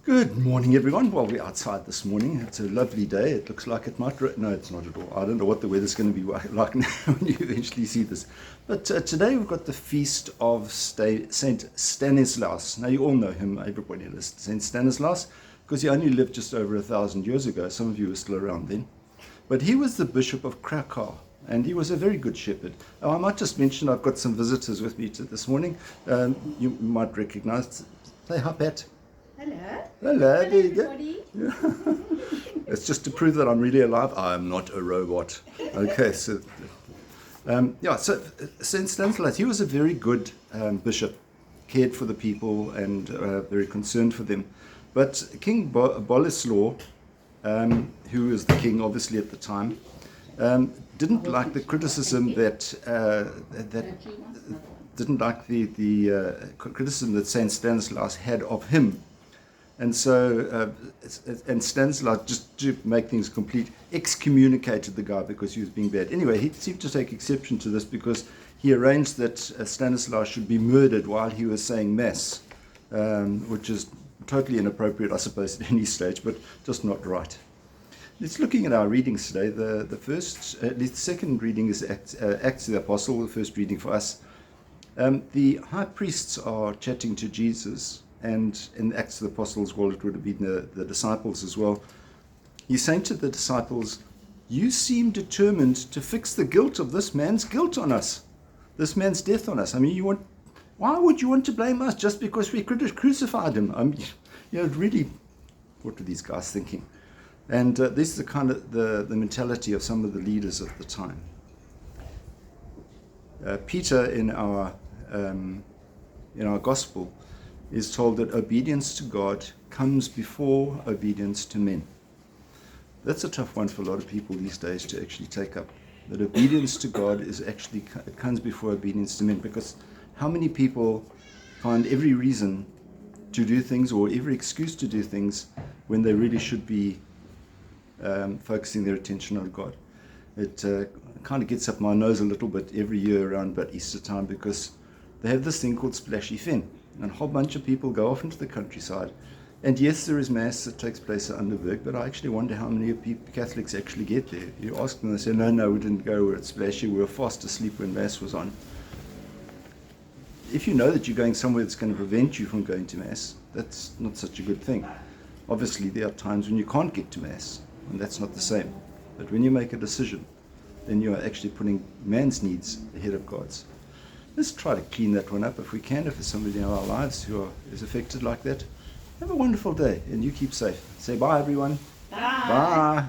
Good morning, everyone. Well, we're outside this morning. It's a lovely day. It looks like it might rain. No, it's not at all. I don't know what the weather's going to be like now when you eventually see this. But today we've got the feast of Saint Stanislaus. Now, you all know him. Everybody knows Saint Stanislaus because he only lived just over 1,000 years ago. Some of you were still around then. But he was the Bishop of Krakow, and he was a very good shepherd. Oh, I might just mention I've got some visitors with me this morning. You might recognize. Say hi, Pat. Hello. Hello, there you everybody. go. It's just to prove that I'm really alive. I am not a robot. Okay, so so Saint Stanislaus, he was a very good bishop, cared for the people and very concerned for them. But King Boleslaw, who was the king obviously at the time, didn't like the criticism criticism that Saint Stanislaus had of him. And so, Stanislaus, just to make things complete, excommunicated the guy because he was being bad. Anyway, he seemed to take exception to this because he arranged that Stanislaus should be murdered while he was saying Mass, which is totally inappropriate, I suppose, at any stage, but just not right. Let's looking at our readings today. The second reading is Acts of the Apostle, the first reading for us. The high priests are chatting to Jesus. And in the Acts of the Apostles, well, it would have been the disciples as well. He's saying to the disciples, you seem determined to fix the guilt of this man's guilt on us, this man's death on us. I mean, why would you want to blame us just because we crucified him? I mean, really, what were these guys thinking? And this is the kind of the mentality of some of the leaders of the time. Peter, in our gospel, is told that obedience to God comes before obedience to men. That's a tough one for a lot of people these days to actually take up. That obedience to God it comes before obedience to men, because how many people find every reason to do things or every excuse to do things when they really should be focusing their attention on God? It kind of gets up my nose a little bit every year around about Easter time, because they have this thing called Splashy Fen. And a whole bunch of people go off into the countryside. And yes, there is Mass that takes place at Underberg, but I actually wonder how many Catholics actually get there. You ask them, they say, no, we didn't go. We're at Splashy. We were fast asleep when Mass was on. If you know that you're going somewhere that's going to prevent you from going to Mass, that's not such a good thing. Obviously, there are times when you can't get to Mass, and that's not the same. But when you make a decision, then you are actually putting man's needs ahead of God's. Let's try to clean that one up if we can, if there's somebody in our lives who is affected like that. Have a wonderful day, and you keep safe. Say bye, everyone. Bye. Bye.